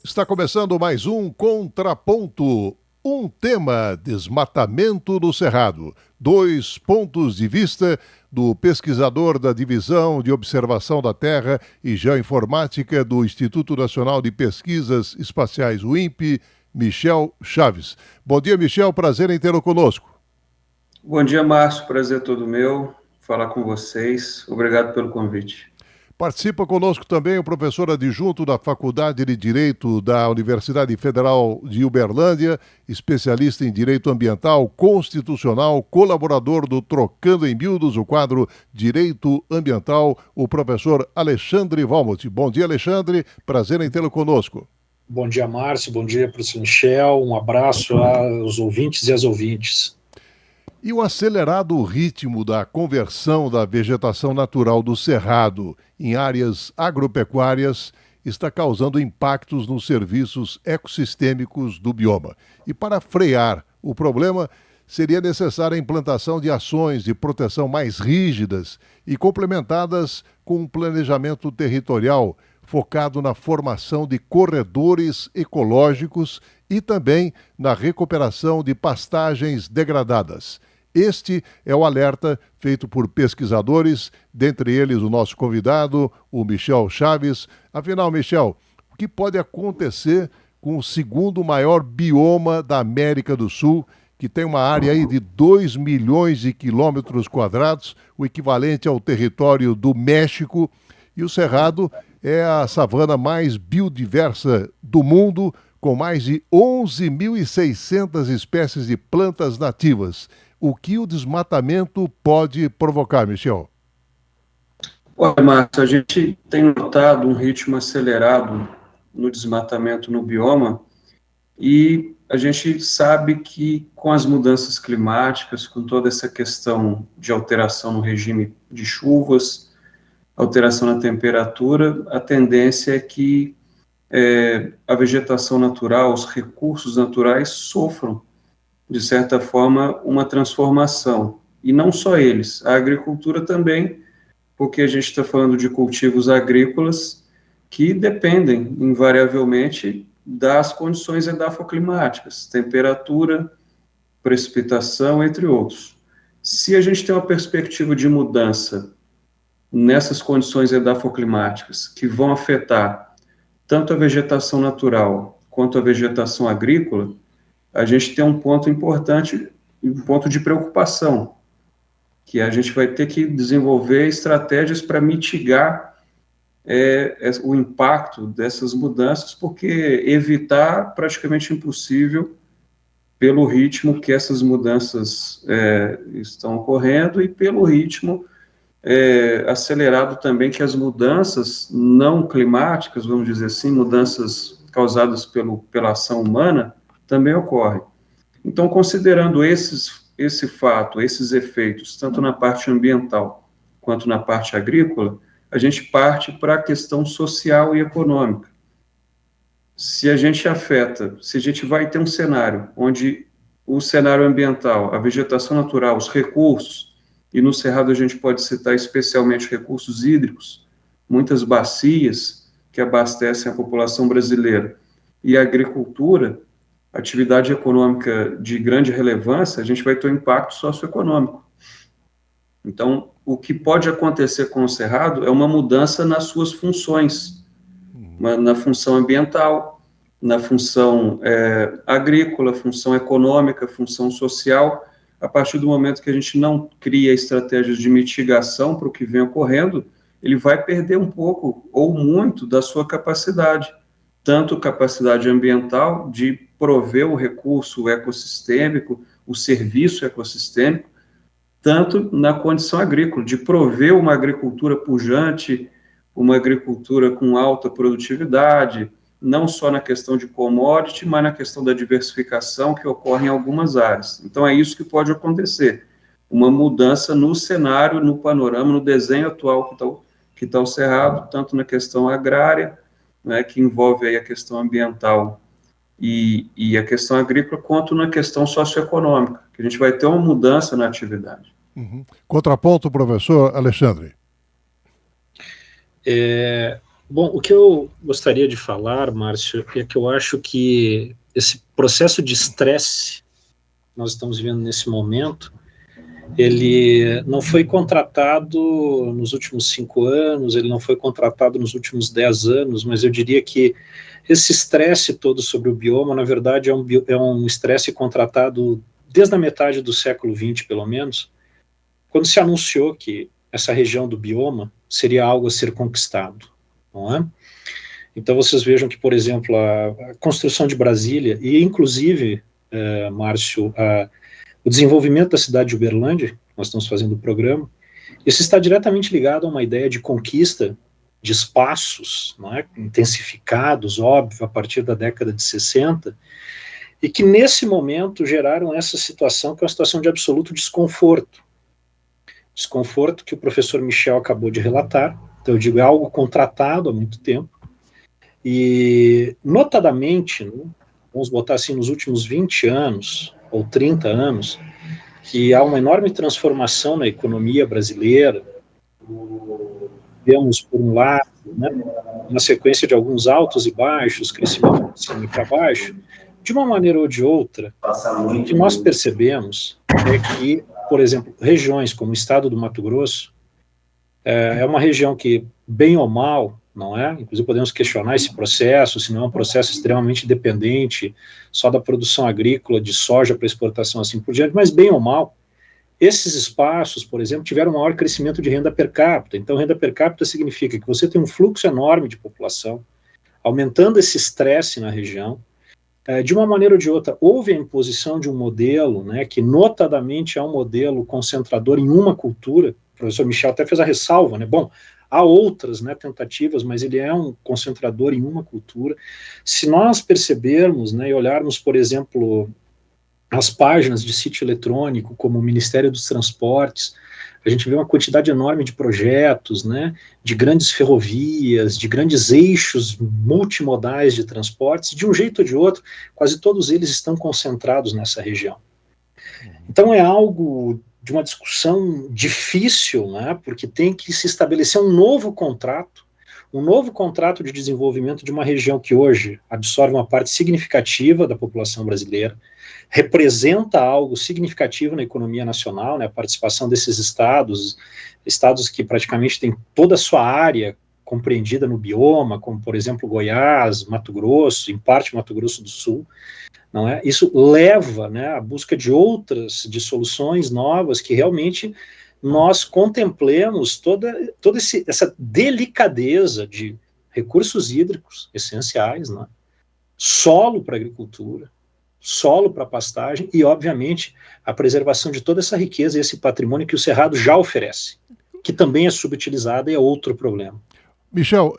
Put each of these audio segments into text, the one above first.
Está começando mais um Contraponto. Um tema: desmatamento no Cerrado. Dois pontos de vista do pesquisador da Divisão de Observação da Terra e Geoinformática do Instituto Nacional de Pesquisas Espaciais, o INPE, Michel Chaves. Bom dia, Michel. Prazer em tê-lo conosco. Bom dia, Márcio. Prazer todo meu falar com vocês. Obrigado pelo convite. Participa conosco também o professor adjunto da Faculdade de Direito da Universidade Federal de Uberlândia, especialista em Direito Ambiental Constitucional, colaborador do Trocando em Miúdos, o quadro Direito Ambiental, o professor Alexandre Valmont. Bom dia, Alexandre. Prazer em tê-lo conosco. Bom dia, Márcio. Bom dia, professor Michel. Um abraço aos ouvintes e às ouvintes. E o acelerado ritmo da conversão da vegetação natural do Cerrado em áreas agropecuárias está causando impactos nos serviços ecossistêmicos do bioma. E para frear o problema, seria necessária a implantação de ações de proteção mais rígidas e complementadas com um planejamento territorial focado na formação de corredores ecológicos e também na recuperação de pastagens degradadas. Este é o alerta feito por pesquisadores, dentre eles o nosso convidado, o Michel Chaves. Afinal, Michel, o que pode acontecer com o segundo maior bioma da América do Sul, que tem uma área aí de 2 milhões de quilômetros quadrados, o equivalente ao território do México, e o Cerrado é a savana mais biodiversa do mundo, com mais de 11.600 espécies de plantas nativas. O que o desmatamento pode provocar, Michel? Olha, Márcio, a gente tem notado um ritmo acelerado no desmatamento no bioma e a gente sabe que com as mudanças climáticas, com toda essa questão de alteração no regime de chuvas, alteração na temperatura, a tendência é que a vegetação natural, os recursos naturais sofram, de certa forma, uma transformação. E não só eles, a agricultura também, porque a gente está falando de cultivos agrícolas que dependem, invariavelmente, das condições edafoclimáticas, temperatura, precipitação, entre outros. Se a gente tem uma perspectiva de mudança nessas condições edafoclimáticas, que vão afetar tanto a vegetação natural quanto a vegetação agrícola, a gente tem um ponto importante, um ponto de preocupação, que a gente vai ter que desenvolver estratégias para mitigar o impacto dessas mudanças, porque evitar praticamente impossível pelo ritmo que essas mudanças estão ocorrendo e pelo ritmo acelerado também que as mudanças não climáticas, vamos dizer assim, mudanças causadas pela ação humana, também ocorre. Então, considerando esse fato, esses efeitos, tanto na parte ambiental quanto na parte agrícola, a gente parte para a questão social e econômica. Se a gente vai ter um cenário onde o cenário ambiental, a vegetação natural, os recursos, e no Cerrado a gente pode citar especialmente recursos hídricos, muitas bacias que abastecem a população brasileira, e a agricultura, atividade econômica de grande relevância, a gente vai ter um impacto socioeconômico. Então, o que pode acontecer com o Cerrado é uma mudança nas suas funções, na função ambiental, na função agrícola, função econômica, função social. A partir do momento que a gente não cria estratégias de mitigação para o que vem ocorrendo, ele vai perder um pouco ou muito da sua capacidade, tanto capacidade ambiental de prover o recurso ecossistêmico, o serviço ecossistêmico, tanto na condição agrícola, de prover uma agricultura pujante, uma agricultura com alta produtividade, não só na questão de commodity, mas na questão da diversificação que ocorre em algumas áreas. Então, é isso que pode acontecer, uma mudança no cenário, no panorama, no desenho atual que está o Cerrado, tanto na questão agrária, né, que envolve aí a questão ambiental e a questão agrícola, quanto na questão socioeconômica, que a gente vai ter uma mudança na atividade. Contraponto, professor Alexandre. Bom, o que eu gostaria de falar, Márcio, é que eu acho que esse processo de estresse que nós estamos vivendo nesse momento, ele não foi contratado nos últimos 5 anos, ele não foi contratado nos últimos 10 anos, mas eu diria que esse estresse todo sobre o bioma, na verdade, é um estresse contratado desde a metade do século XX, pelo menos, quando se anunciou que essa região do bioma seria algo a ser conquistado, não é? Então vocês vejam que, por exemplo, a construção de Brasília, e inclusive, Márcio, o desenvolvimento da cidade de Uberlândia, nós estamos fazendo o programa, isso está diretamente ligado a uma ideia de conquista de espaços, não é? Intensificados, óbvio, a partir da década de 60, e que nesse momento geraram essa situação, que é uma situação de absoluto desconforto. Desconforto que o professor Michel acabou de relatar, então eu digo, é algo contratado há muito tempo, e notadamente, né, vamos botar assim, nos últimos 20 anos, ou 30 anos, que há uma enorme transformação na economia brasileira. Vemos, por um lado, né, uma sequência de alguns altos e baixos, crescimento de cima e para baixo, de uma maneira ou de outra, o que nós percebemos é que, por exemplo, regiões como o estado do Mato Grosso, é uma região que, bem ou mal, não é? Inclusive podemos questionar esse processo, se não é um processo extremamente dependente só da produção agrícola, de soja para exportação, assim por diante, mas bem ou mal, esses espaços, por exemplo, tiveram um maior crescimento de renda per capita. Então, renda per capita significa que você tem um fluxo enorme de população, aumentando esse estresse na região. De uma maneira ou de outra, houve a imposição de um modelo, né, que notadamente é um modelo concentrador em uma cultura. O professor Michel até fez a ressalva, né? Bom, há outras, né, tentativas, mas ele é um concentrador em uma cultura. Se nós percebermos, né, e olharmos, por exemplo, as páginas de sítio eletrônico, como o Ministério dos Transportes, a gente vê uma quantidade enorme de projetos, né, de grandes ferrovias, de grandes eixos multimodais de transportes, de um jeito ou de outro, quase todos eles estão concentrados nessa região. Então é algo de uma discussão difícil, né, porque tem que se estabelecer um novo contrato de desenvolvimento de uma região que hoje absorve uma parte significativa da população brasileira, representa algo significativo na economia nacional, né, a participação desses estados que praticamente têm toda a sua área compreendida no bioma, como, por exemplo, Goiás, Mato Grosso, em parte Mato Grosso do Sul, não é? Isso leva, né, à busca de soluções novas que realmente nós contemplemos toda essa delicadeza de recursos hídricos essenciais, né? Solo para agricultura, solo para pastagem e, obviamente, a preservação de toda essa riqueza e esse patrimônio que o Cerrado já oferece, que também é subutilizado e é outro problema. Michel,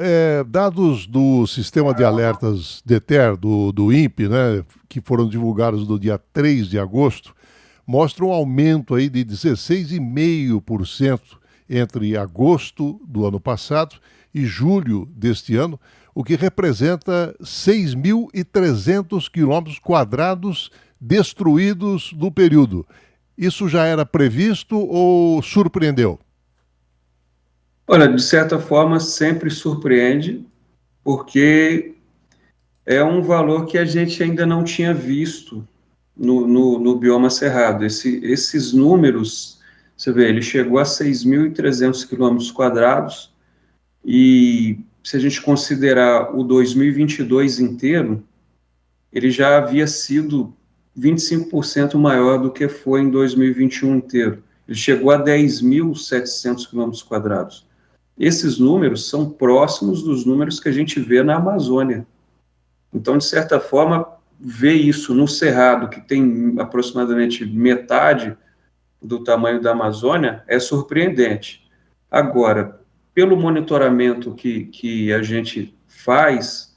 dados do sistema de alertas DETER, do INPE, né, que foram divulgados no dia 3 de agosto, mostram um aumento aí de 16,5% entre agosto do ano passado e julho deste ano, o que representa 6.300 quilômetros quadrados destruídos no período. Isso já era previsto ou surpreendeu? Olha, de certa forma, sempre surpreende, porque é um valor que a gente ainda não tinha visto no bioma cerrado. Esses números, você vê, ele chegou a 6.300 quilômetros quadrados, e se a gente considerar o 2022 inteiro, ele já havia sido 25% maior do que foi em 2021 inteiro. Ele chegou a 10.700 quilômetros quadrados. Esses números são próximos dos números que a gente vê na Amazônia. Então, de certa forma, ver isso no Cerrado, que tem aproximadamente metade do tamanho da Amazônia, é surpreendente. Agora, pelo monitoramento que a gente faz,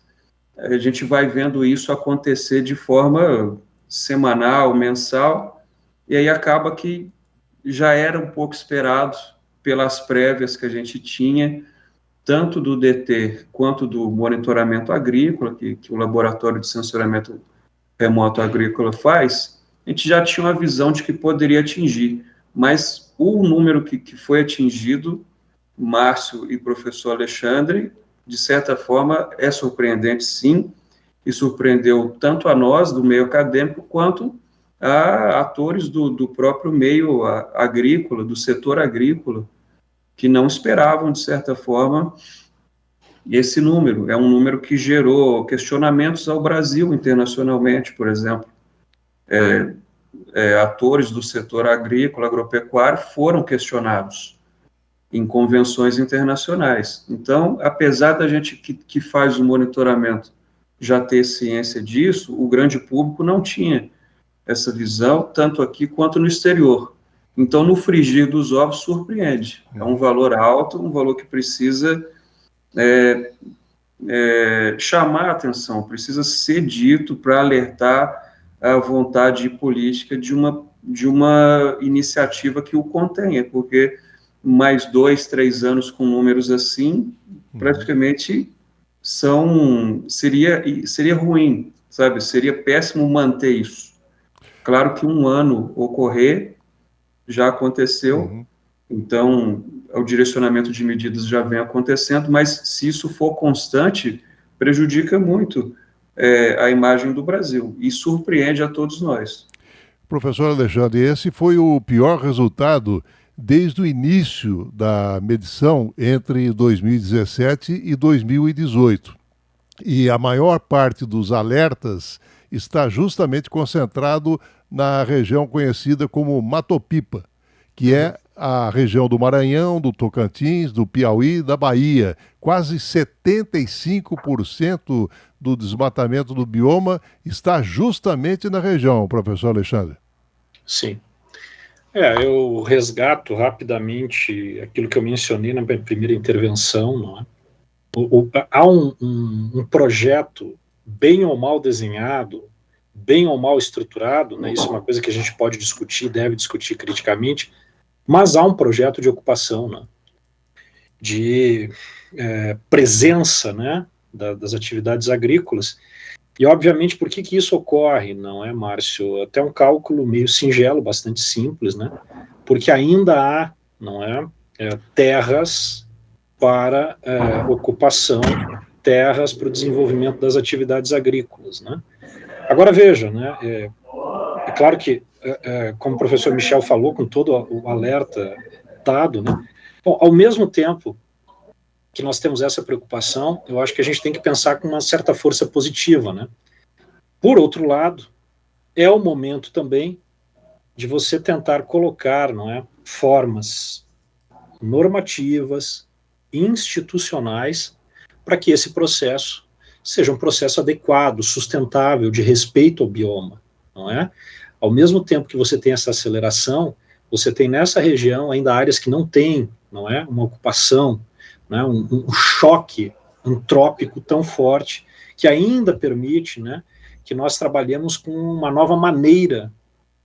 a gente vai vendo isso acontecer de forma semanal, mensal, e aí acaba que já era um pouco esperado pelas prévias que a gente tinha, tanto do DT quanto do monitoramento agrícola, que o Laboratório de Sensoramento Remoto Agrícola faz, a gente já tinha uma visão de que poderia atingir, mas o número que foi atingido, Márcio e professor Alexandre, de certa forma, é surpreendente, sim, e surpreendeu tanto a nós, do meio acadêmico, quanto a atores do próprio meio agrícola, do setor agrícola, que não esperavam, de certa forma, esse número. É um número que gerou questionamentos ao Brasil internacionalmente, por exemplo. Atores do setor agrícola, agropecuário, foram questionados em convenções internacionais. Então, apesar da gente que faz o monitoramento já ter ciência disso, o grande público não tinha essa visão, tanto aqui quanto no exterior. Então, no frigir dos ovos, surpreende. É um valor alto, um valor que precisa chamar a atenção, precisa ser dito para alertar a vontade política de uma iniciativa que o contenha, porque mais 2, 3 anos com números assim, praticamente seria ruim, sabe? Seria péssimo manter isso. Claro que um ano ocorrer, já aconteceu, então o direcionamento de medidas já vem acontecendo, mas se isso for constante, prejudica muito a imagem do Brasil e surpreende a todos nós. Professor Alexandre, esse foi o pior resultado desde o início da medição entre 2017 e 2018. E a maior parte dos alertas está justamente concentrado na região conhecida como Matopiba, que é a região do Maranhão, do Tocantins, do Piauí e da Bahia. Quase 75% do desmatamento do bioma está justamente na região, professor Alexandre. Sim. Eu resgato rapidamente aquilo que eu mencionei na minha primeira intervenção, não é? Há um projeto bem ou mal desenhado, bem ou mal estruturado, né? Isso é uma coisa que a gente pode discutir, deve discutir criticamente, mas há um projeto de ocupação, né? De presença, né? Das atividades agrícolas. E, obviamente, por que isso ocorre, não é, Márcio? Até um cálculo meio singelo, bastante simples, né? Porque ainda há, não é, terras para ocupação, terras para o desenvolvimento das atividades agrícolas, né? Agora, veja, né? É claro que, como o professor Michel falou, com todo o alerta dado, né? Bom, ao mesmo tempo que nós temos essa preocupação, eu acho que a gente tem que pensar com uma certa força positiva, né? Por outro lado, é o momento também de você tentar colocar, não é, formas normativas, institucionais, para que esse processo seja um processo adequado, sustentável, de respeito ao bioma, não é? Ao mesmo tempo que você tem essa aceleração, você tem nessa região ainda áreas que não têm, não é, uma ocupação, né, um choque antrópico tão forte, que ainda permite, né, que nós trabalhemos com uma nova maneira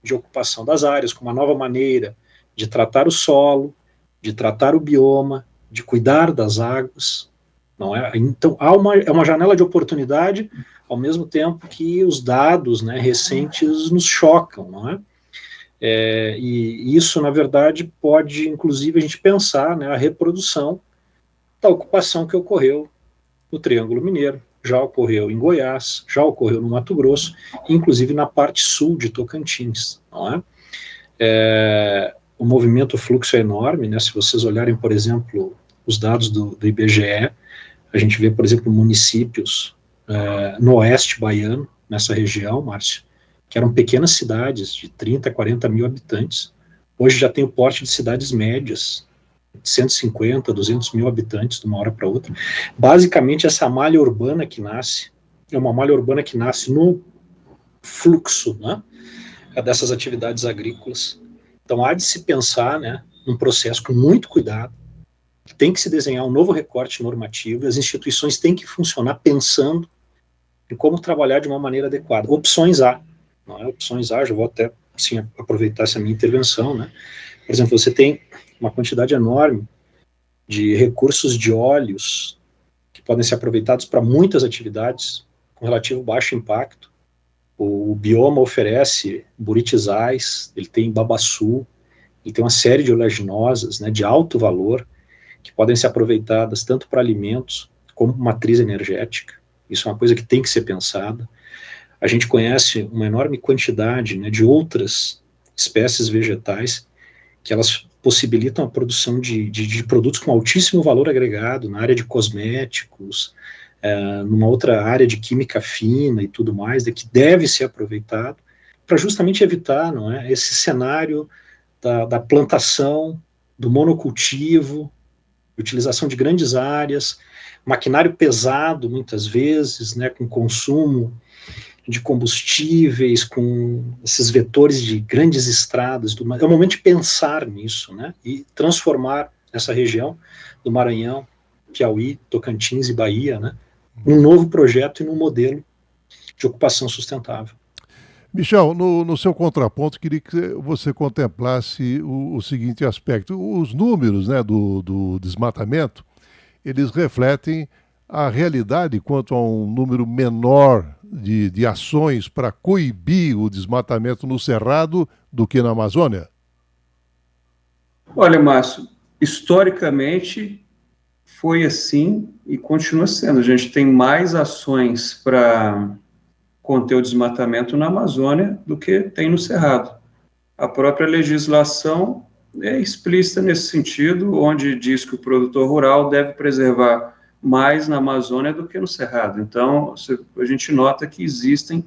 de ocupação das áreas, com uma nova maneira de tratar o solo, de tratar o bioma, de cuidar das águas, não é? Então, é uma janela de oportunidade, ao mesmo tempo que os dados, né, recentes nos chocam, não é? E isso, na verdade, pode, inclusive, a gente pensar, né, a reprodução da ocupação que ocorreu no Triângulo Mineiro, já ocorreu em Goiás, já ocorreu no Mato Grosso, inclusive na parte sul de Tocantins, não é? O movimento, o fluxo é enorme, né? Se vocês olharem, por exemplo, os dados do IBGE, a gente vê, por exemplo, municípios no oeste baiano, nessa região, Márcio, que eram pequenas cidades de 30, 40 mil habitantes, hoje já tem o porte de cidades médias, 150, 200 mil habitantes de uma hora para outra. Basicamente, essa malha urbana que nasce, é uma malha urbana que nasce no fluxo, né, dessas atividades agrícolas. Então, há de se pensar, né, num processo com muito cuidado, tem que se desenhar um novo recorte normativo, e as instituições têm que funcionar pensando em como trabalhar de uma maneira adequada. Opções há, não é? Opções há, já vou até, sim, aproveitar essa minha intervenção, né? Por exemplo, você tem uma quantidade enorme de recursos de óleos que podem ser aproveitados para muitas atividades com relativo baixo impacto. O bioma oferece buritizais, ele tem babaçu, ele tem uma série de oleaginosas, né, de alto valor, que podem ser aproveitadas tanto para alimentos como matriz energética. Isso é uma coisa que tem que ser pensada. A gente conhece uma enorme quantidade, né, de outras espécies vegetais que elas possibilitam a produção de produtos com altíssimo valor agregado na área de cosméticos, numa outra área de química fina e tudo mais, que deve ser aproveitado para justamente evitar, não é, esse cenário da plantação, do monocultivo, utilização de grandes áreas, maquinário pesado muitas vezes, né, com consumo de combustíveis, com esses vetores de grandes estradas. É o momento de pensar nisso, né, e transformar essa região do Maranhão, Piauí, Tocantins e Bahia, né, num novo projeto e num modelo de ocupação sustentável. Michel, no seu contraponto, queria que você contemplasse o seguinte aspecto. Os números, né, do desmatamento, eles refletem a realidade quanto a um número menor de ações para coibir o desmatamento no Cerrado do que na Amazônia? Olha, Márcio, historicamente foi assim e continua sendo. A gente tem mais ações para conter o desmatamento na Amazônia do que tem no Cerrado. A própria legislação é explícita nesse sentido, onde diz que o produtor rural deve preservar mais na Amazônia do que no Cerrado. Então, a gente nota que existem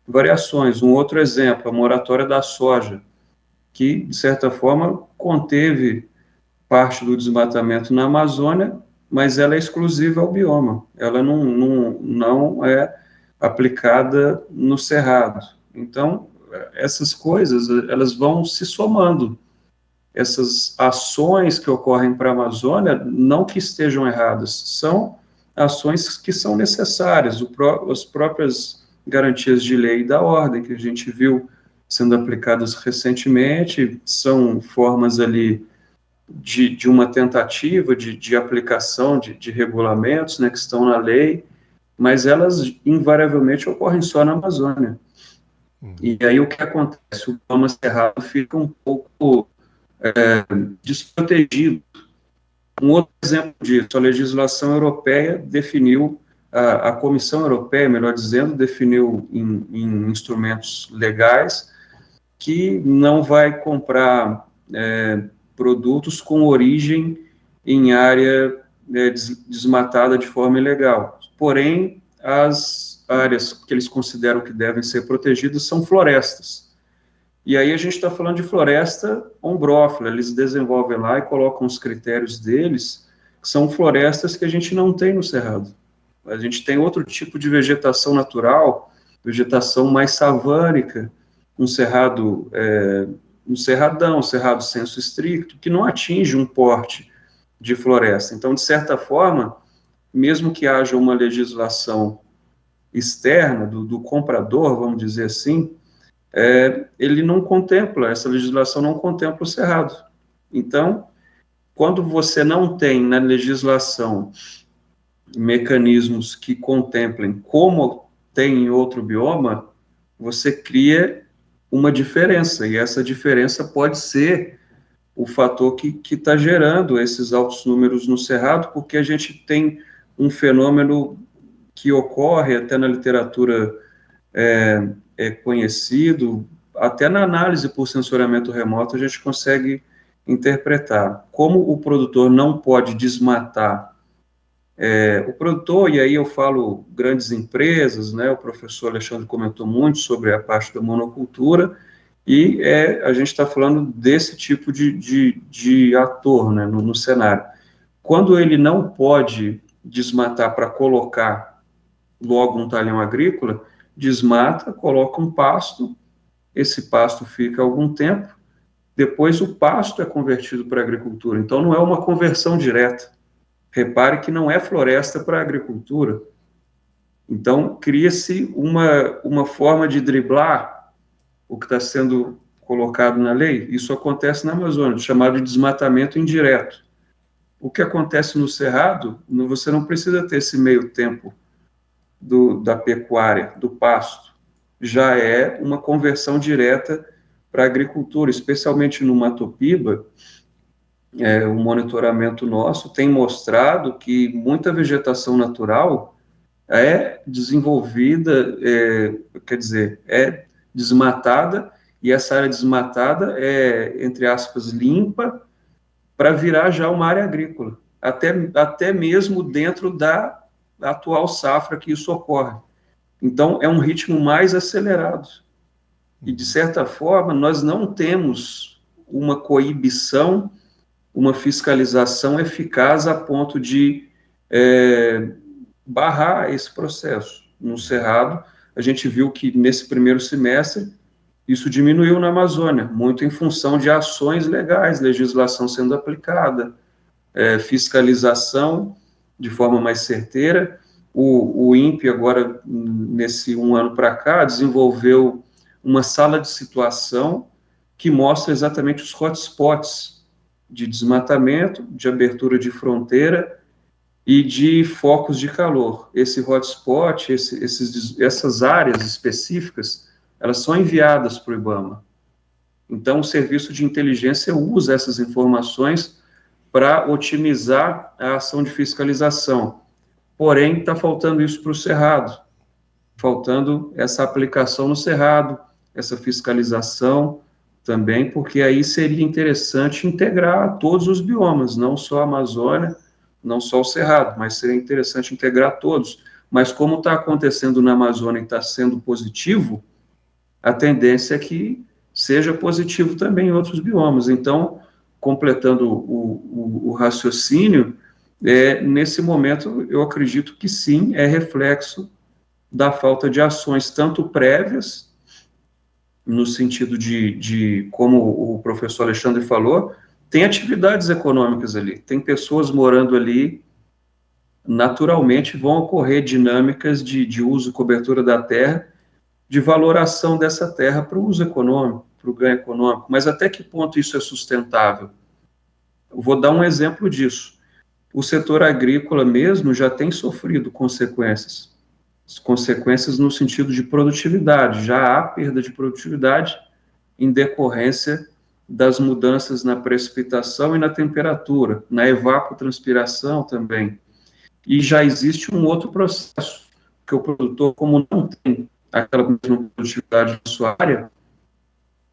variações. Um outro exemplo, a moratória da soja, que, de certa forma, conteve parte do desmatamento na Amazônia, mas ela é exclusiva ao bioma. Ela não é aplicada no Cerrado. Então, essas coisas, elas vão se somando. Essas ações que ocorrem para a Amazônia, não que estejam erradas, são ações que são necessárias. As próprias garantias de lei e da ordem que a gente viu sendo aplicadas recentemente, são formas ali de uma tentativa de aplicação de regulamentos, né, que estão na lei, mas elas invariavelmente ocorrem só na Amazônia. E aí o que acontece? O bioma cerrado fica um pouco desprotegido. Um outro exemplo disso, a legislação europeia definiu, a Comissão Europeia, melhor dizendo, definiu em instrumentos legais que não vai comprar produtos com origem em área desmatada de forma ilegal. Porém, as áreas que eles consideram que devem ser protegidas são florestas. E aí a gente está falando de floresta ombrófila, eles desenvolvem lá e colocam os critérios deles, que são florestas que a gente não tem no Cerrado. A gente tem outro tipo de vegetação natural, vegetação mais savânica, um cerrado, um cerradão, um cerrado senso estricto, que não atinge um porte de floresta. Então, de certa forma, mesmo que haja uma legislação externa do comprador, vamos dizer assim, ele não contempla, essa legislação não contempla o cerrado. Então, quando você não tem na legislação mecanismos que contemplem como tem em outro bioma, você cria uma diferença, e essa diferença pode ser o fator que está gerando esses altos números no Cerrado, porque a gente tem um fenômeno que ocorre até na literatura conhecido, até na análise por sensoriamento remoto a gente consegue interpretar. Como o produtor não pode desmatar, o produtor, e aí eu falo grandes empresas, né, o professor Alexandre comentou muito sobre a parte da monocultura, e a gente está falando desse tipo de ator, né, no cenário. Quando ele não pode desmatar para colocar logo um talhão agrícola, desmata, coloca um pasto, esse pasto fica algum tempo, depois o pasto é convertido para a agricultura, então não é uma conversão direta. Repare que não é floresta para a agricultura. Então, cria-se uma forma de driblar o que está sendo colocado na lei. Isso acontece na Amazônia, chamado de desmatamento indireto. O que acontece no Cerrado, você não precisa ter esse meio tempo da pecuária, do pasto. Já é uma conversão direta para a agricultura, especialmente no Mato Piba, o monitoramento nosso tem mostrado que muita vegetação natural é desenvolvida, quer dizer, é desmatada, e essa área desmatada é, entre aspas, limpa, para virar já uma área agrícola, até mesmo dentro da atual safra que isso ocorre. Então, é um ritmo mais acelerado. E, de certa forma, nós não temos uma coibição, uma fiscalização eficaz a ponto de barrar esse processo. No Cerrado, a gente viu que, nesse primeiro semestre, isso diminuiu na Amazônia, muito em função de ações legais, legislação sendo aplicada, fiscalização de forma mais certeira. O INPE, agora, nesse um ano para cá, desenvolveu uma sala de situação que mostra exatamente os hotspots de desmatamento, de abertura de fronteira e de focos de calor. Esse hotspot, essas áreas específicas, elas são enviadas para o IBAMA. Então, o serviço de inteligência usa essas informações para otimizar a ação de fiscalização. Porém, está faltando isso para o Cerrado, faltando essa aplicação no Cerrado, essa fiscalização também, porque aí seria interessante integrar todos os biomas, não só a Amazônia, não só o Cerrado, mas seria interessante integrar todos. Mas como está acontecendo na Amazônia e está sendo positivo, a tendência é que seja positivo também em outros biomas. Então, completando o raciocínio, nesse momento, eu acredito que sim, é reflexo da falta de ações, tanto prévias, no sentido de como o professor Alexandre falou, tem atividades econômicas ali, tem pessoas morando ali, naturalmente vão ocorrer dinâmicas de uso e cobertura da terra, de valoração dessa terra para o uso econômico, para o ganho econômico, mas até que ponto isso é sustentável? Eu vou dar um exemplo disso. O setor agrícola mesmo já tem sofrido consequências no sentido de produtividade, já há perda de produtividade em decorrência das mudanças na precipitação e na temperatura, na evapotranspiração também. E já existe um outro processo, que o produtor, como não tem aquela mesma produtividade na sua área,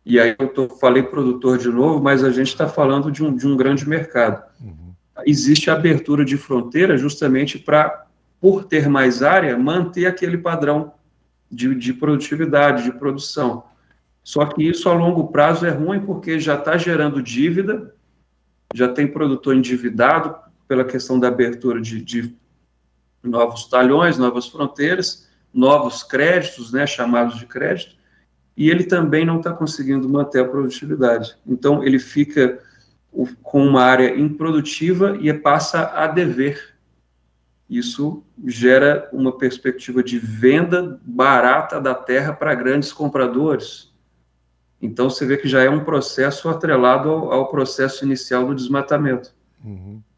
e aí falei produtor de novo, mas a gente está falando de um grande mercado. Existe a abertura de fronteira justamente para, por ter mais área, manter aquele padrão de produtividade, de produção. Só que isso a longo prazo é ruim porque já está gerando dívida, já tem produtor endividado pela questão da abertura de novos talhões, novas fronteiras, novos créditos, né, chamados de crédito, e ele também não está conseguindo manter a produtividade. Então, ele fica com uma área improdutiva e passa a dever. Isso gera uma perspectiva de venda barata da terra para grandes compradores. Então, você vê que já é um processo atrelado ao processo inicial do desmatamento.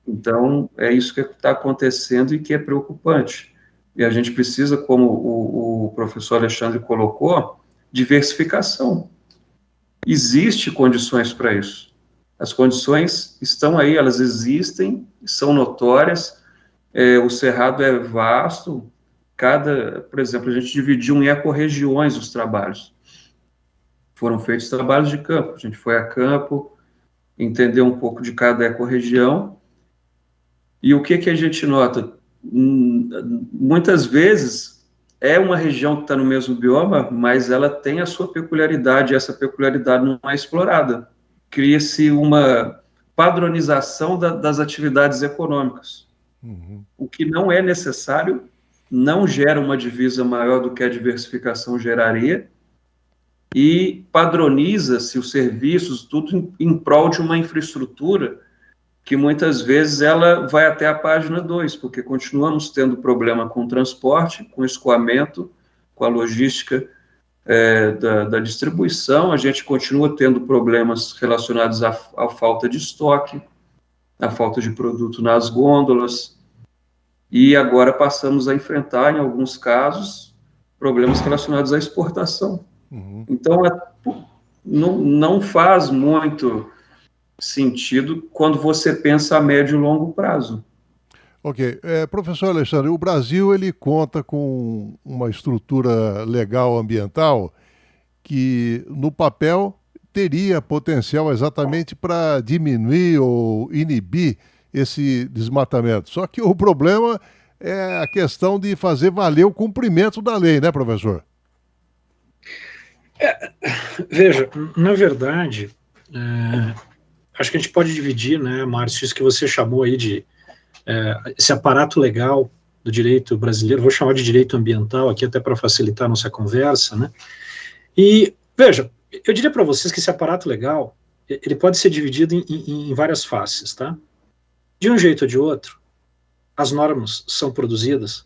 Então, é isso que está acontecendo e que é preocupante. E a gente precisa, como o professor Alexandre colocou, diversificação. Existem condições para isso. As condições estão aí, elas existem, são notórias. O Cerrado é vasto. Por exemplo, a gente dividiu em ecorregiões os trabalhos. Foram feitos trabalhos de campo. A gente foi a campo, entendeu um pouco de cada ecorregião. E o que a gente nota? Muitas vezes é uma região que está no mesmo bioma, mas ela tem a sua peculiaridade, e essa peculiaridade não é explorada. Cria-se uma padronização das atividades econômicas. O que não é necessário, não gera uma divisa maior do que a diversificação geraria, e padroniza-se os serviços, tudo em prol de uma infraestrutura que muitas vezes ela vai até a página 2, porque continuamos tendo problema com o transporte, com o escoamento, com a logística da distribuição, a gente continua tendo problemas relacionados à falta de estoque, à falta de produto nas gôndolas, e agora passamos a enfrentar, em alguns casos, problemas relacionados à exportação. Então, não faz muito sentido quando você pensa a médio e longo prazo. Ok. Professor Alexandre, o Brasil ele conta com uma estrutura legal ambiental que, no papel, teria potencial exatamente para diminuir ou inibir esse desmatamento. Só que o problema é a questão de fazer valer o cumprimento da lei, né, professor? Veja, na verdade, acho que a gente pode dividir, né, Márcio, isso que você chamou aí de esse aparato legal do direito brasileiro, vou chamar de direito ambiental aqui até para facilitar a nossa conversa, né? E, veja, eu diria para vocês que esse aparato legal, ele pode ser dividido em várias faces, tá? De um jeito ou de outro, as normas são produzidas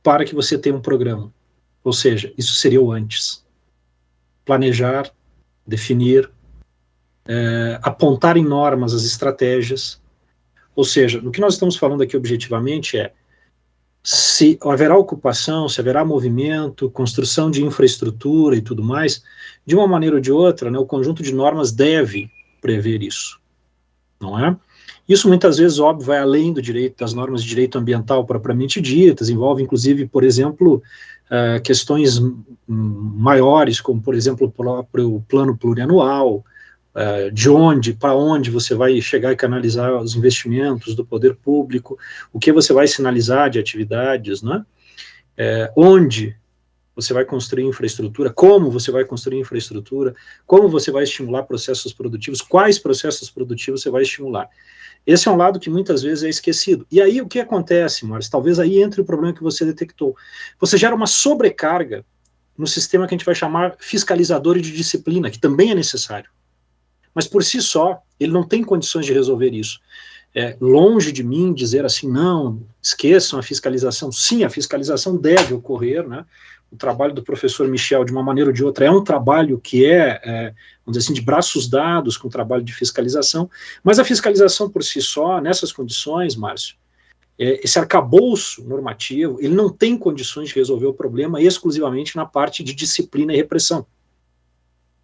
para que você tenha um programa. Ou seja, isso seria o antes. Planejar, definir, apontar em normas as estratégias. Ou seja, o que nós estamos falando aqui objetivamente é se haverá ocupação, se haverá movimento, construção de infraestrutura e tudo mais, de uma maneira ou de outra, né, o conjunto de normas deve prever isso, não é? Isso muitas vezes, óbvio, vai além do direito, das normas de direito ambiental propriamente ditas, envolve inclusive, por exemplo, questões maiores, como por exemplo o próprio plano plurianual, de onde, para onde você vai chegar e canalizar os investimentos do poder público, o que você vai sinalizar de atividades, né? Onde você vai construir infraestrutura, como você vai construir infraestrutura, como você vai estimular processos produtivos, quais processos produtivos você vai estimular. Esse é um lado que muitas vezes é esquecido. E aí o que acontece, Márcio? Talvez aí entre o problema que você detectou. Você gera uma sobrecarga no sistema que a gente vai chamar fiscalizador e de disciplina, que também é necessário. Mas por si só, ele não tem condições de resolver isso. Longe de mim dizer assim, não, esqueçam a fiscalização. Sim, a fiscalização deve ocorrer, né? O trabalho do professor Michel, de uma maneira ou de outra, é um trabalho que vamos dizer assim, de braços dados com o trabalho de fiscalização, mas a fiscalização por si só, nessas condições, Márcio, esse arcabouço normativo, ele não tem condições de resolver o problema exclusivamente na parte de disciplina e repressão.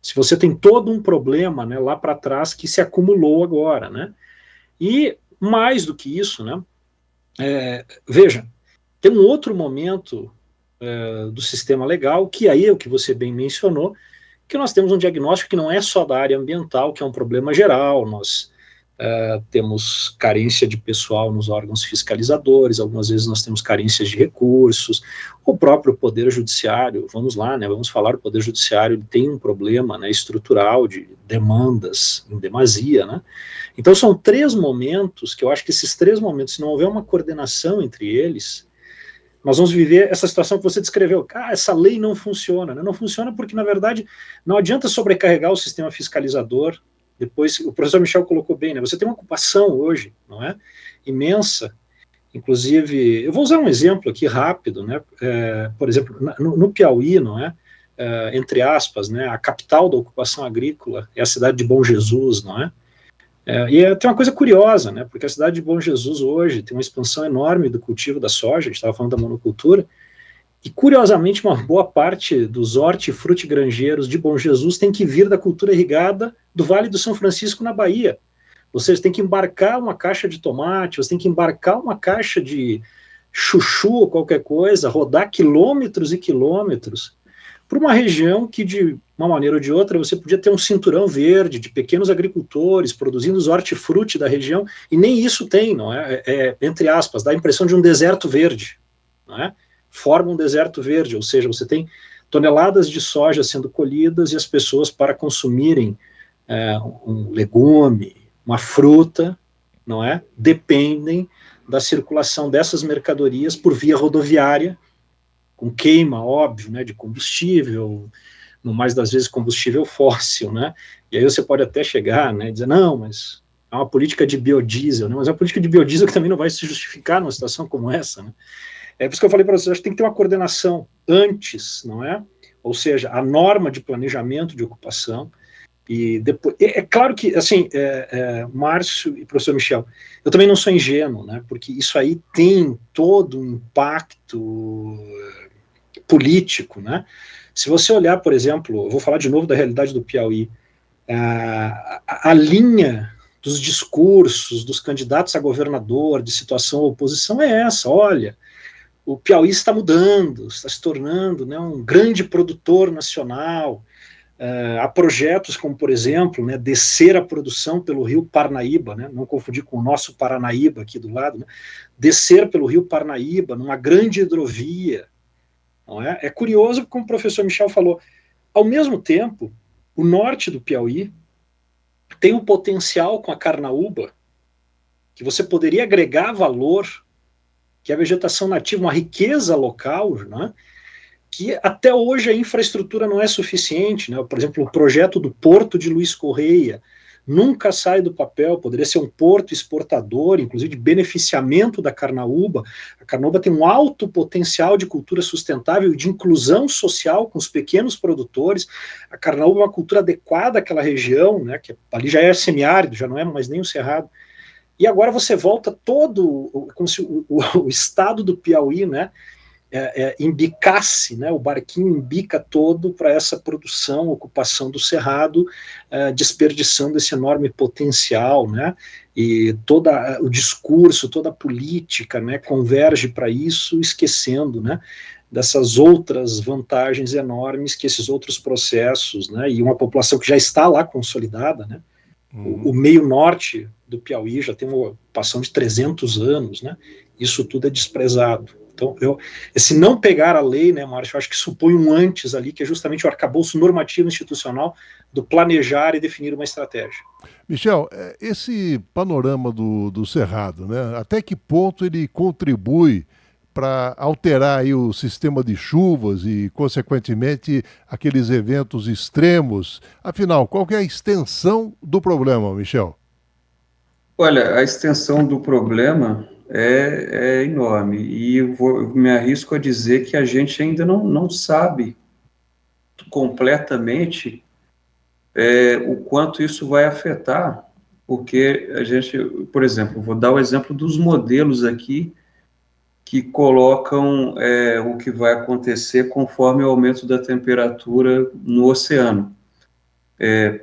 Se você tem todo um problema, né, lá para trás que se acumulou agora, né? E mais do que isso, né? Veja, tem um outro momento do sistema legal, que aí é o que você bem mencionou, que nós temos um diagnóstico que não é só da área ambiental, que é um problema geral, nós temos carência de pessoal nos órgãos fiscalizadores, algumas vezes nós temos carências de recursos, o próprio Poder Judiciário, vamos lá, né, vamos falar, o Poder Judiciário ele tem um problema, né, estrutural de demandas em demasia, né, então são três momentos, que eu acho que esses três momentos, se não houver uma coordenação entre eles, nós vamos viver essa situação que você descreveu, essa lei não funciona, né, não funciona porque, na verdade, não adianta sobrecarregar o sistema fiscalizador. Depois, o professor Michel colocou bem, né? Você tem uma ocupação hoje, não é? Imensa. Inclusive, eu vou usar um exemplo aqui rápido, né? Por exemplo, no Piauí, não é? Entre aspas, né? A capital da ocupação agrícola é a cidade de Bom Jesus, não é? Tem uma coisa curiosa, né? Porque a cidade de Bom Jesus hoje tem uma expansão enorme do cultivo da soja, a gente estava falando da monocultura, e, curiosamente, uma boa parte dos hortifrutigranjeiros de Bom Jesus tem que vir da cultura irrigada do Vale do São Francisco, na Bahia. Ou seja, tem que embarcar uma caixa de tomate, você tem que embarcar uma caixa de chuchu ou qualquer coisa, rodar quilômetros e quilômetros, para uma região que, de uma maneira ou de outra, você podia ter um cinturão verde de pequenos agricultores produzindo os hortifruti da região, e nem isso tem, não é? Entre aspas, dá a impressão de um deserto verde, não é? Forma um deserto verde, ou seja, você tem toneladas de soja sendo colhidas e as pessoas, para consumirem um legume, uma fruta, não é? Dependem da circulação dessas mercadorias por via rodoviária, com queima, óbvio, né, de combustível, no mais das vezes combustível fóssil, né? E aí você pode até chegar, né, e dizer, não, mas é uma política de biodiesel, né? Mas é uma política de biodiesel que também não vai se justificar numa situação como essa, né? É por isso que eu falei para vocês, acho que tem que ter uma coordenação antes, não é? Ou seja, a norma de planejamento de ocupação, e depois, claro que, assim, Márcio e professor Michel, eu também não sou ingênuo, né? Porque isso aí tem todo um impacto político, né? Se você olhar, por exemplo, eu vou falar de novo da realidade do Piauí, a linha dos discursos dos candidatos a governador, de situação ou oposição, é essa: olha, o Piauí está mudando, está se tornando, né, um grande produtor nacional. Há projetos como, por exemplo, né, descer a produção pelo rio Parnaíba, né, não confundir com o nosso Paranaíba aqui do lado, né, descer pelo rio Parnaíba, numa grande hidrovia. Não é? É curioso, como o professor Michel falou, ao mesmo tempo, o norte do Piauí tem um potencial com a carnaúba, que você poderia agregar valor, que é a vegetação nativa, uma riqueza local, né, que até hoje a infraestrutura não é suficiente, né? Por exemplo, o projeto do Porto de Luiz Correia nunca sai do papel, poderia ser um porto exportador, inclusive de beneficiamento da carnaúba. A carnaúba tem um alto potencial de cultura sustentável e de inclusão social com os pequenos produtores. A carnaúba é uma cultura adequada àquela região, né, que ali já é semiárido, já não é mais nem o cerrado. E agora você volta todo, como se o estado do Piauí, né, embicasse, né, o barquinho embica todo para essa produção, ocupação do cerrado, desperdiçando esse enorme potencial, né, e todo o discurso, toda a política, né, converge para isso, esquecendo, né, dessas outras vantagens enormes que esses outros processos, né, e uma população que já está lá consolidada, né, o meio norte do Piauí já tem uma ocupação de 300 anos, né, isso tudo é desprezado. Então, esse não pegar a lei, né, Márcio, eu acho que supõe um antes ali, que é justamente o arcabouço normativo institucional do planejar e definir uma estratégia. Michel, esse panorama do Cerrado, né, até que ponto ele contribui para alterar aí o sistema de chuvas e, consequentemente, aqueles eventos extremos? Afinal, qual que é a extensão do problema, Michel? Olha, a extensão do problema é enorme, e eu me arrisco a dizer que a gente ainda não sabe completamente o quanto isso vai afetar, porque a gente, por exemplo, vou dar o exemplo dos modelos aqui que colocam o que vai acontecer conforme o aumento da temperatura no oceano.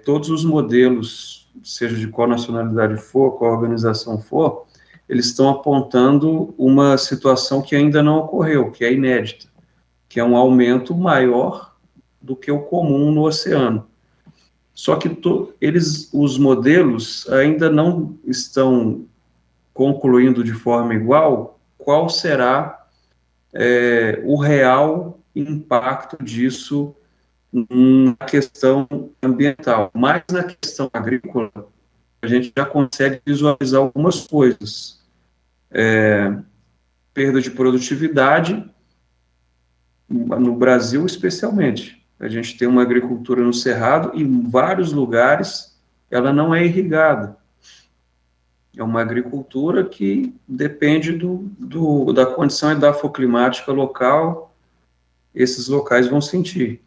Todos os modelos, seja de qual nacionalidade for, qual organização for, eles estão apontando uma situação que ainda não ocorreu, que é inédita, que é um aumento maior do que o comum no oceano. Só que os modelos ainda não estão concluindo de forma igual qual será o real impacto disso na questão ambiental. Mas na questão agrícola, a gente já consegue visualizar algumas coisas. Perda de produtividade, no Brasil especialmente. A gente tem uma agricultura no Cerrado e em vários lugares ela não é irrigada. É uma agricultura que depende da condição edafoclimática local, esses locais vão sentir.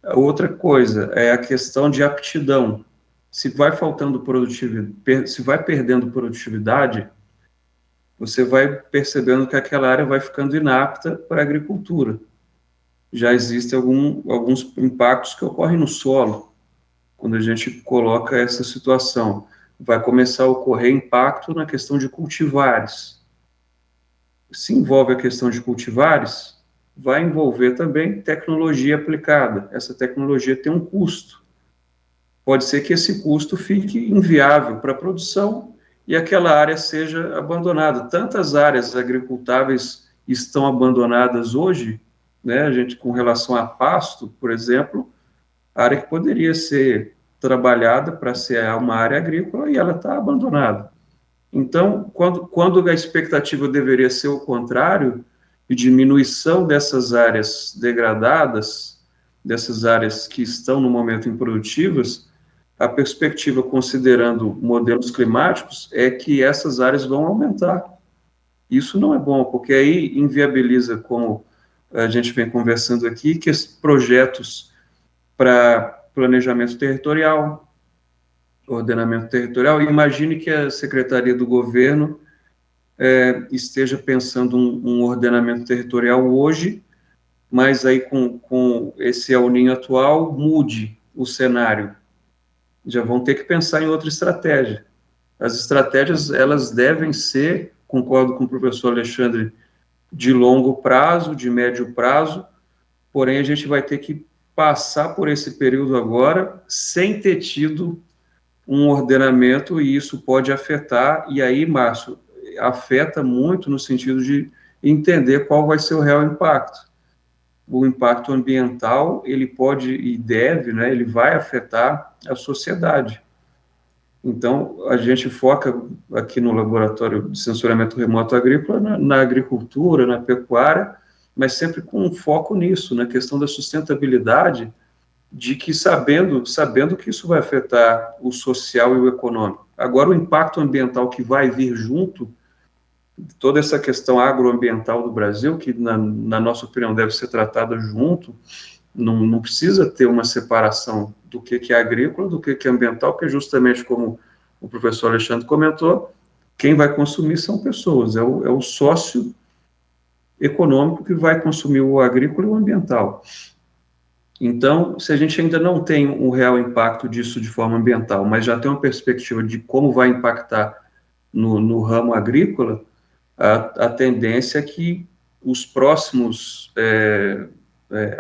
A outra coisa é a questão de aptidão. Se vai faltando produtividade, se vai perdendo produtividade, você vai percebendo que aquela área vai ficando inapta para a agricultura. Já existem alguns impactos que ocorrem no solo, quando a gente coloca essa situação. Vai começar a ocorrer impacto na questão de cultivares. Se envolve a questão de cultivares, vai envolver também tecnologia aplicada. Essa tecnologia tem um custo. Pode ser que esse custo fique inviável para a produção e aquela área seja abandonada. Tantas áreas agricultáveis estão abandonadas hoje, né, a gente, com relação a pasto, por exemplo, área que poderia ser trabalhada para ser uma área agrícola e ela está abandonada. Então, quando a expectativa deveria ser o contrário, de diminuição dessas áreas degradadas, dessas áreas que estão no momento improdutivas, a perspectiva, considerando modelos climáticos, é que essas áreas vão aumentar. Isso não é bom, porque aí inviabiliza, como a gente vem conversando aqui, que esses projetos para planejamento territorial, ordenamento territorial, imagine que a Secretaria do Governo esteja pensando um ordenamento territorial hoje, mas aí com esse El Niño atual mude o cenário. já vão ter que pensar em outra estratégia. As estratégias, elas devem ser, concordo com o professor Alexandre, de longo prazo, de médio prazo, porém a gente vai ter que passar por esse período agora sem ter tido um ordenamento, e isso pode afetar, e aí, Márcio, afeta muito no sentido de entender qual vai ser o real impacto. O impacto ambiental, ele pode e deve, né, ele vai afetar a sociedade. Então, a gente foca aqui no Laboratório de Sensoriamento Remoto Agrícola, na agricultura, na pecuária, mas sempre com um foco nisso, na questão da sustentabilidade, de que sabendo que isso vai afetar o social e o econômico. Agora, o impacto ambiental que vai vir junto, toda essa questão agroambiental do Brasil, que na nossa opinião deve ser tratada junto, não precisa ter uma separação do que é agrícola, do que é ambiental, que é justamente como o professor Alexandre comentou, quem vai consumir são pessoas, é o sócio econômico que vai consumir o agrícola e o ambiental. Então, se a gente ainda não tem um real impacto disso de forma ambiental, mas já tem uma perspectiva de como vai impactar no ramo agrícola, a tendência é que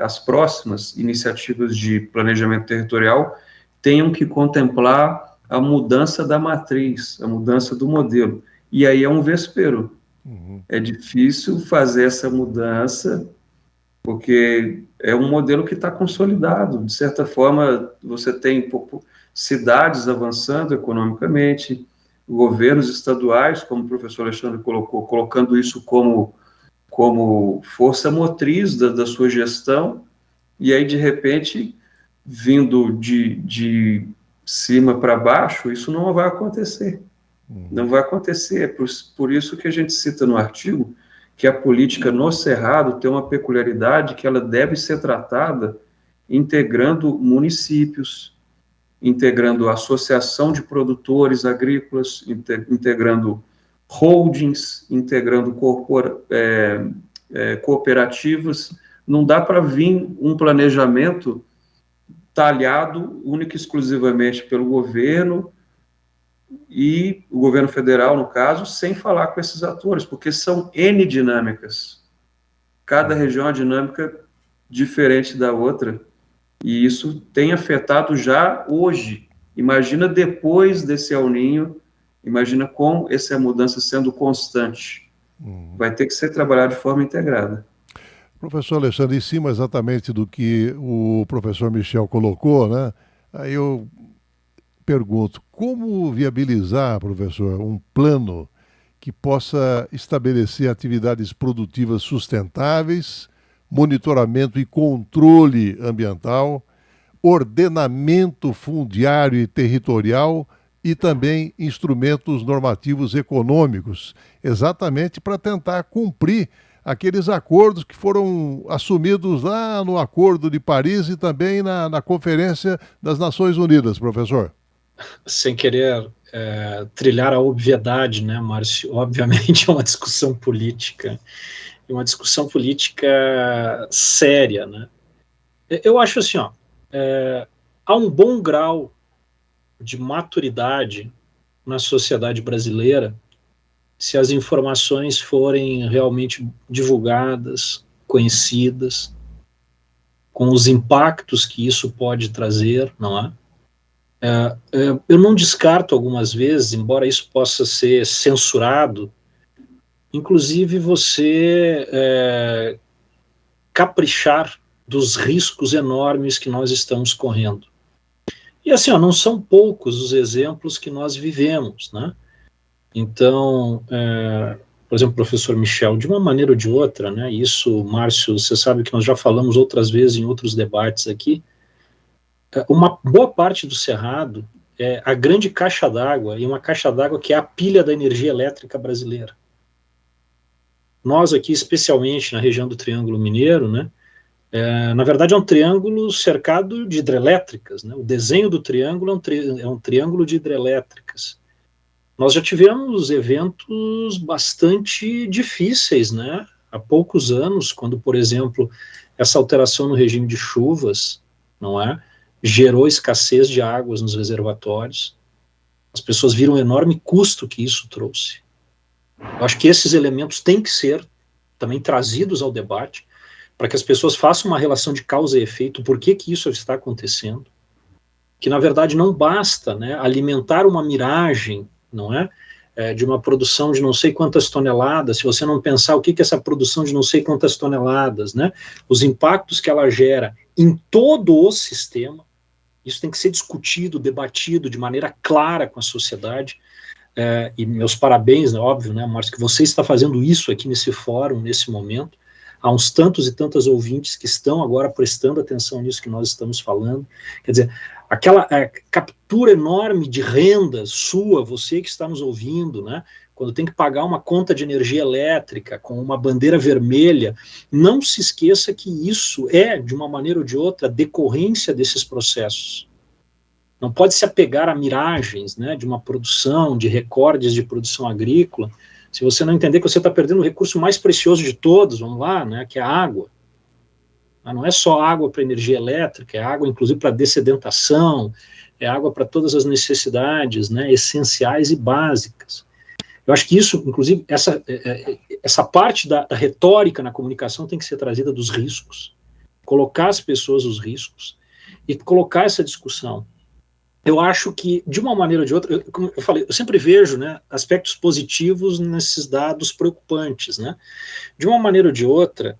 as próximas iniciativas de planejamento territorial tenham que contemplar a mudança da matriz, a mudança do modelo. E aí é um vespeiro. É difícil fazer essa mudança, porque é um modelo que está consolidado. De certa forma, você tem cidades avançando economicamente, governos estaduais, como o professor Alexandre colocou, colocando isso como força motriz da sua gestão, e aí, de repente, vindo de cima para baixo, isso não vai acontecer. Não vai acontecer. É por isso que a gente cita no artigo que a política no Cerrado tem uma peculiaridade que ela deve ser tratada integrando municípios, integrando a associação de produtores agrícolas, integrando holdings, integrando cooperativas. Não dá para vir um planejamento talhado única e exclusivamente pelo governo, e o governo federal, no caso, sem falar com esses atores, porque são N dinâmicas. Cada região é uma dinâmica diferente da outra, e isso tem afetado já hoje. Imagina depois desse El Niño, imagina com essa mudança sendo constante. Vai ter que ser trabalhado de forma integrada. Professor Alexandre, em cima exatamente do que o professor Michel colocou, né? Aí eu pergunto, como viabilizar, professor, um plano que possa estabelecer atividades produtivas sustentáveis, monitoramento e controle ambiental, ordenamento fundiário e territorial e também instrumentos normativos econômicos, exatamente para tentar cumprir aqueles acordos que foram assumidos lá no Acordo de Paris e também na Conferência das Nações Unidas, professor? Sem querer trilhar a obviedade, né, Márcio? Obviamente é uma discussão política séria, né? Eu acho assim, há um bom grau de maturidade na sociedade brasileira se as informações forem realmente divulgadas, conhecidas, com os impactos que isso pode trazer, não é? Eu não descarto algumas vezes, embora isso possa ser censurado, inclusive você caprichar dos riscos enormes que nós estamos correndo. E assim, não são poucos os exemplos que nós vivemos, né? Então, por exemplo, professor Michel, de uma maneira ou de outra, né, isso, Márcio, você sabe que nós já falamos outras vezes em outros debates aqui, uma boa parte do Cerrado é a grande caixa d'água, e uma caixa d'água que é a pilha da energia elétrica brasileira. Nós aqui, especialmente na região do Triângulo Mineiro, né, na verdade é um triângulo cercado de hidrelétricas, né? O desenho do triângulo é um triângulo de hidrelétricas. Nós já tivemos eventos bastante difíceis, né? Há poucos anos, quando, por exemplo, essa alteração no regime de chuvas, não é? gerou escassez de águas nos reservatórios, as pessoas viram o enorme custo que isso trouxe. Eu acho que esses elementos têm que ser também trazidos ao debate, para que as pessoas façam uma relação de causa e efeito, por que isso está acontecendo, que na verdade não basta, né, alimentar uma miragem, não é? De uma produção de não sei quantas toneladas, se você não pensar o que é essa produção de não sei quantas toneladas, né, os impactos que ela gera em todo o sistema, isso tem que ser discutido, debatido de maneira clara com a sociedade, e meus parabéns, né, óbvio, né, Márcio, que você está fazendo isso aqui nesse fórum, nesse momento, há uns tantos e tantas ouvintes que estão agora prestando atenção nisso que nós estamos falando, quer dizer, aquela captura enorme de renda sua, você que está nos ouvindo, né, quando tem que pagar uma conta de energia elétrica com uma bandeira vermelha, não se esqueça que isso é, de uma maneira ou de outra, decorrência desses processos. Não pode se apegar a miragens, né, de uma produção, de recordes de produção agrícola, se você não entender que você está perdendo o recurso mais precioso de todos, vamos lá, né, que é a água. Não é só água para energia elétrica, é água inclusive para dessedentação, é água para todas as necessidades, né, essenciais e básicas. Eu acho que isso, inclusive, essa parte da retórica na comunicação tem que ser trazida dos riscos, colocar as pessoas os riscos e colocar essa discussão. Eu acho que, de uma maneira ou de outra, como eu falei, eu sempre vejo, né, aspectos positivos nesses dados preocupantes, né. De uma maneira ou de outra,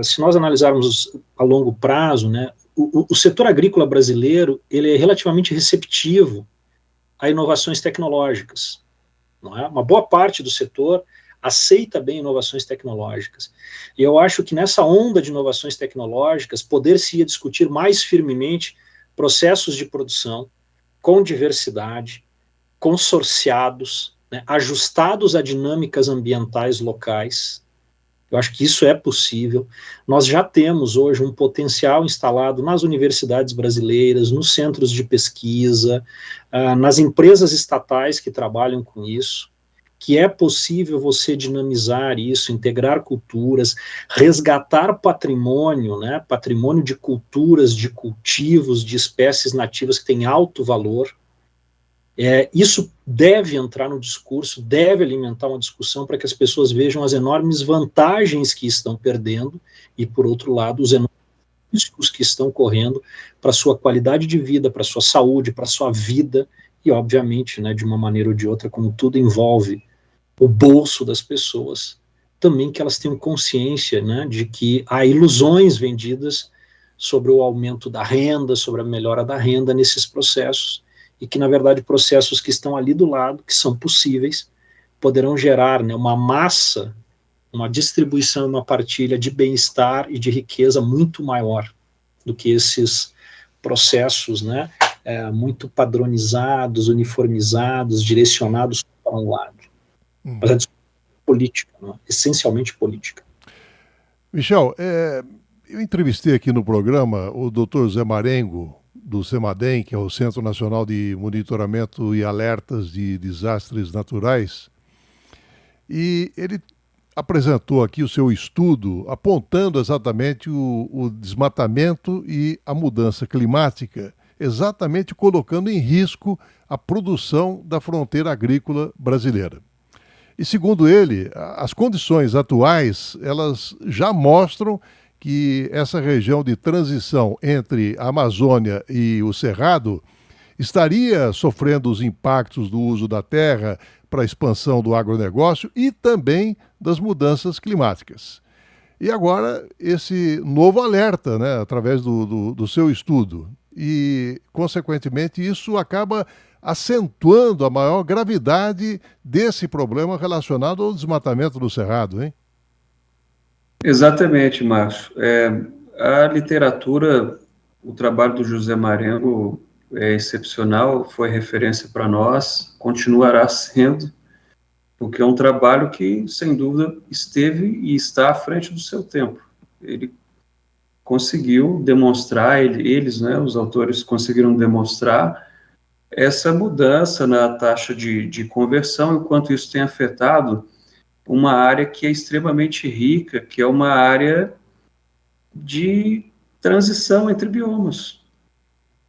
se nós analisarmos a longo prazo, né, o setor agrícola brasileiro, ele é relativamente receptivo a inovações tecnológicas, não é? Uma boa parte do setor aceita bem inovações tecnológicas. E eu acho que nessa onda de inovações tecnológicas, poder-se discutir mais firmemente processos de produção, com diversidade, consorciados, né, ajustados a dinâmicas ambientais locais. Eu acho que isso é possível. Nós já temos hoje um potencial instalado nas universidades brasileiras, nos centros de pesquisa, nas empresas estatais que trabalham com isso, que é possível você dinamizar isso, integrar culturas, resgatar patrimônio, né, patrimônio de culturas, de cultivos, de espécies nativas que têm alto valor. Isso deve entrar no discurso, deve alimentar uma discussão para que as pessoas vejam as enormes vantagens que estão perdendo e, por outro lado, os enormes riscos que estão correndo para a sua qualidade de vida, para a sua saúde, para a sua vida e, obviamente, né, de uma maneira ou de outra, como tudo envolve o bolso das pessoas, também que elas tenham consciência, né, de que há ilusões vendidas sobre o aumento da renda, sobre a melhora da renda nesses processos, e que, na verdade, processos que estão ali do lado, que são possíveis, poderão gerar, né, uma massa, uma distribuição, uma partilha de bem-estar e de riqueza muito maior do que esses processos, né, muito padronizados, uniformizados, direcionados para um lado. Mas a discussão política, né? Essencialmente política. Michel, eu entrevistei aqui no programa o Dr. Zé Marengo, do CEMADEM, que é o Centro Nacional de Monitoramento e Alertas de Desastres Naturais, e ele apresentou aqui o seu estudo apontando exatamente o desmatamento e a mudança climática, exatamente colocando em risco a produção da fronteira agrícola brasileira. E segundo ele, as condições atuais, elas já mostram que essa região de transição entre a Amazônia e o Cerrado estaria sofrendo os impactos do uso da terra para a expansão do agronegócio e também das mudanças climáticas. E agora esse novo alerta, né, através do seu estudo. E, consequentemente, isso acaba acentuando a maior gravidade desse problema relacionado ao desmatamento do Cerrado, hein? Exatamente, Márcio. A literatura, o trabalho do José Marengo é excepcional, foi referência para nós, continuará sendo, porque é um trabalho que, sem dúvida, esteve e está à frente do seu tempo. Ele conseguiu demonstrar, eles, né, os autores conseguiram demonstrar essa mudança na taxa de conversão, enquanto isso tem afetado uma área que é extremamente rica, que é uma área de transição entre biomas.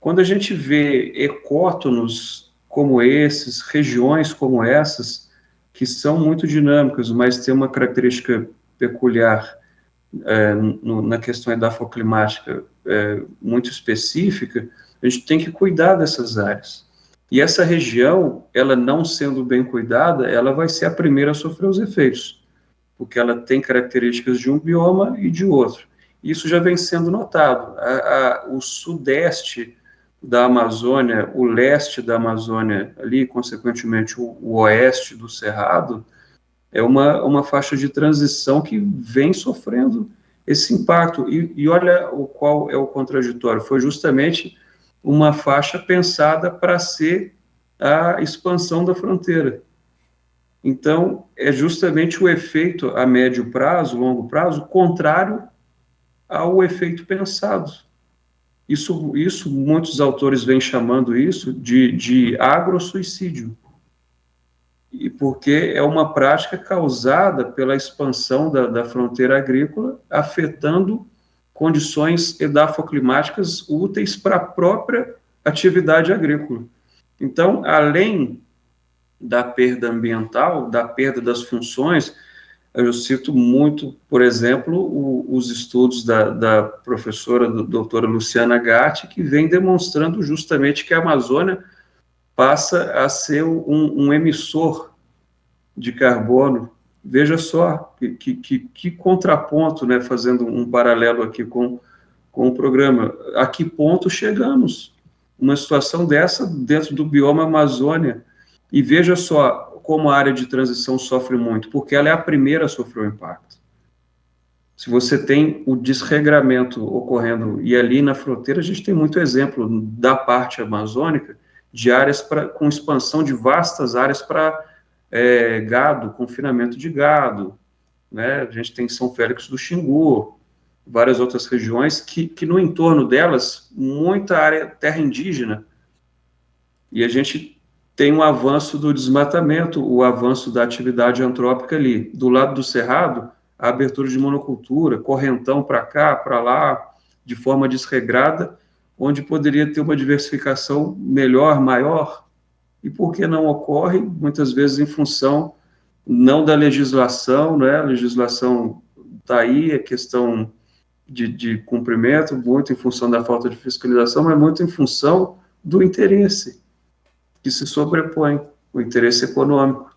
Quando a gente vê ecótonos como esses, regiões como essas, que são muito dinâmicas, mas têm uma característica peculiar na questão edafoclimática muito específica, a gente tem que cuidar dessas áreas. E essa região, ela não sendo bem cuidada, ela vai ser a primeira a sofrer os efeitos, porque ela tem características de um bioma e de outro. Isso já vem sendo notado. O sudeste da Amazônia, o leste da Amazônia, ali, consequentemente, o oeste do Cerrado, é uma faixa de transição que vem sofrendo esse impacto. E olha qual é o contraditório. Foi justamente uma faixa pensada para ser a expansão da fronteira. Então, é justamente o efeito a médio prazo, longo prazo, contrário ao efeito pensado. Isso muitos autores vêm chamando isso de agrosuicídio. E porque é uma prática causada pela expansão da fronteira agrícola, afetando condições edafoclimáticas úteis para a própria atividade agrícola. Então, além da perda ambiental, da perda das funções, eu cito muito, por exemplo, os estudos da professora, doutora Luciana Gatti, que vem demonstrando justamente que a Amazônia passa a ser um emissor de carbono. Veja só que contraponto, né, fazendo um paralelo aqui com o programa. A que ponto chegamos? Uma situação dessa dentro do bioma Amazônia. E veja só como a área de transição sofre muito, porque ela é a primeira a sofrer o impacto. Se você tem o desregramento ocorrendo, e ali na fronteira a gente tem muito exemplo da parte amazônica, de áreas com expansão de vastas áreas para gado, confinamento de gado, né? A gente tem São Félix do Xingu, várias outras regiões que no entorno delas, muita área terra indígena, e a gente tem um avanço do desmatamento, o avanço da atividade antrópica ali. Do lado do Cerrado, a abertura de monocultura, correntão para cá, para lá, de forma desregrada, onde poderia ter uma diversificação melhor, maior, e por que não ocorre? Muitas vezes em função não da legislação, né? A legislação está aí, a questão de cumprimento, muito em função da falta de fiscalização, mas muito em função do interesse que se sobrepõe, o interesse econômico,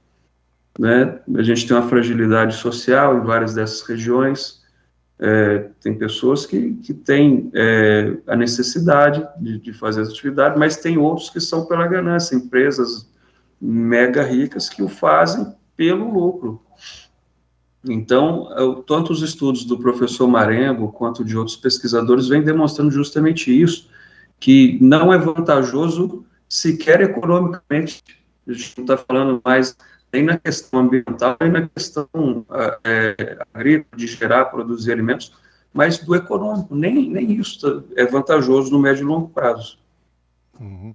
né? A gente tem uma fragilidade social em várias dessas regiões, tem pessoas que têm a necessidade de fazer essa atividade, mas tem outros que são pela ganância, empresas mega ricas que o fazem pelo lucro. Então, tanto os estudos do professor Marengo quanto de outros pesquisadores vêm demonstrando justamente isso, que não é vantajoso sequer economicamente. A gente não está falando mais nem na questão ambiental, nem na questão agrícola, de gerar, produzir alimentos, mas do econômico. Nem isso é vantajoso no médio e longo prazo. Uhum.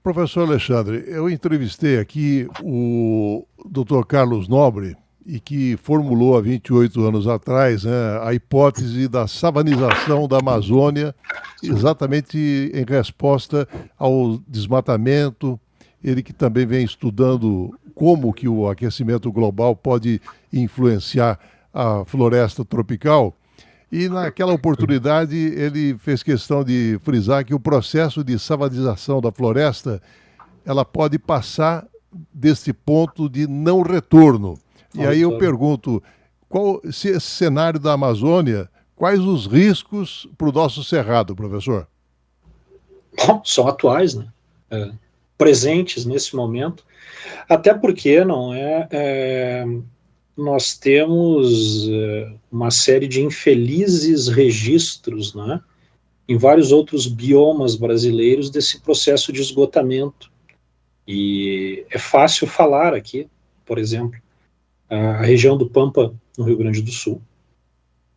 Professor Alexandre, eu entrevistei aqui o Dr. Carlos Nobre, e que formulou há 28 anos atrás, né, a hipótese da savanização da Amazônia, exatamente em resposta ao desmatamento. Ele que também vem estudando como que o aquecimento global pode influenciar a floresta tropical. E naquela oportunidade ele fez questão de frisar que o processo de savanização da floresta, ela pode passar desse ponto de não retorno. E aí eu pergunto, se esse cenário da Amazônia, quais os riscos para o nosso cerrado, professor? Bom, são atuais, né? Presentes nesse momento, até porque nós temos uma série de infelizes registros, né, em vários outros biomas brasileiros desse processo de esgotamento. E é fácil falar aqui, por exemplo, a região do Pampa, no Rio Grande do Sul,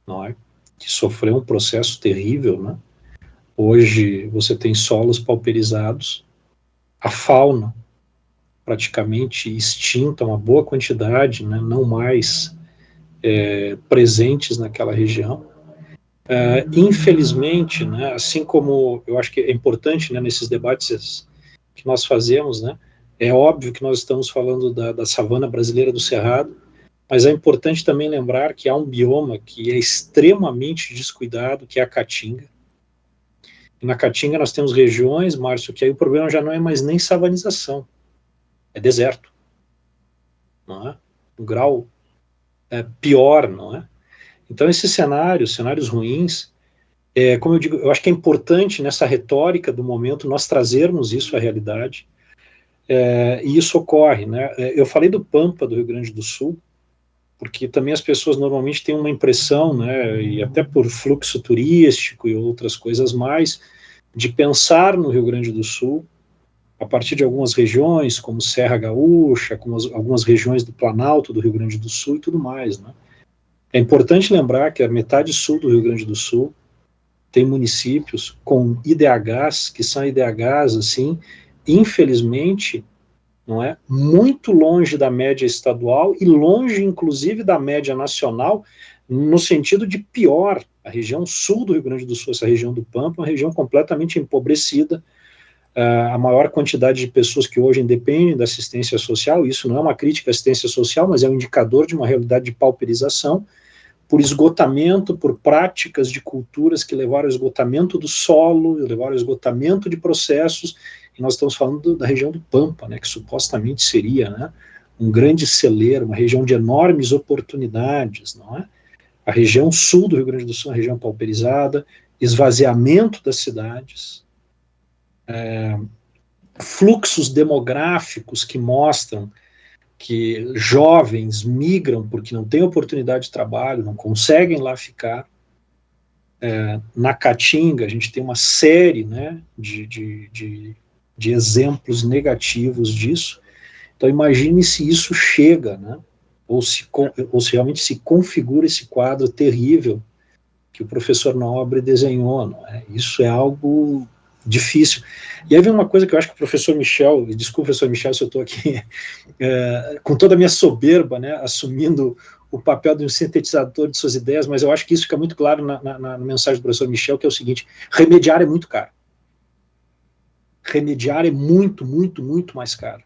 não é? Que sofreu um processo terrível, né? Hoje você tem solos pauperizados, a fauna praticamente extinta, uma boa quantidade, né? Não mais presentes naquela região. Infelizmente, né, assim como eu acho que é importante, né, nesses debates que nós fazemos, né, é óbvio que nós estamos falando da savana brasileira do Cerrado, mas é importante também lembrar que há um bioma que é extremamente descuidado, que é a Caatinga. E na Caatinga nós temos regiões, Márcio, que aí o problema já não é mais nem savanização, é deserto, não é? Um grau pior, não é? Então esses cenários ruins, como eu digo, eu acho que é importante nessa retórica do momento nós trazermos isso à realidade, e isso ocorre, né? Eu falei do Pampa, do Rio Grande do Sul, porque também as pessoas normalmente têm uma impressão, né, e até por fluxo turístico e outras coisas mais, de pensar no Rio Grande do Sul a partir de algumas regiões, como Serra Gaúcha, como algumas regiões do Planalto do Rio Grande do Sul e tudo mais, né? É importante lembrar que a metade sul do Rio Grande do Sul tem municípios com IDHs, que são IDHs, assim, infelizmente, não é, muito longe da média estadual e longe, inclusive, da média nacional, no sentido de pior. A região sul do Rio Grande do Sul, essa região do Pampa, é uma região completamente empobrecida, a maior quantidade de pessoas que hoje dependem da assistência social, isso não é uma crítica à assistência social, mas é um indicador de uma realidade de pauperização, por esgotamento, por práticas de culturas que levaram ao esgotamento do solo, levaram ao esgotamento de processos, e nós estamos falando da região do Pampa, né, que supostamente seria, né, um grande celeiro, uma região de enormes oportunidades, não é? A região sul do Rio Grande do Sul é uma região pauperizada, esvaziamento das cidades, fluxos demográficos que mostram que jovens migram porque não têm oportunidade de trabalho, não conseguem lá ficar. Na Caatinga, a gente tem uma série, né, de exemplos negativos disso. Então, imagine se isso chega, né, ou se realmente se configura esse quadro terrível que o professor Nobre desenhou. Não é? Isso é algo difícil. E aí vem uma coisa que eu acho que o professor Michel, desculpa, professor Michel, se eu estou aqui com toda a minha soberba, né, assumindo o papel de um sintetizador de suas ideias, mas eu acho que isso fica muito claro na mensagem do professor Michel, que é o seguinte: remediar é muito caro. Remediar é muito, muito, muito mais caro.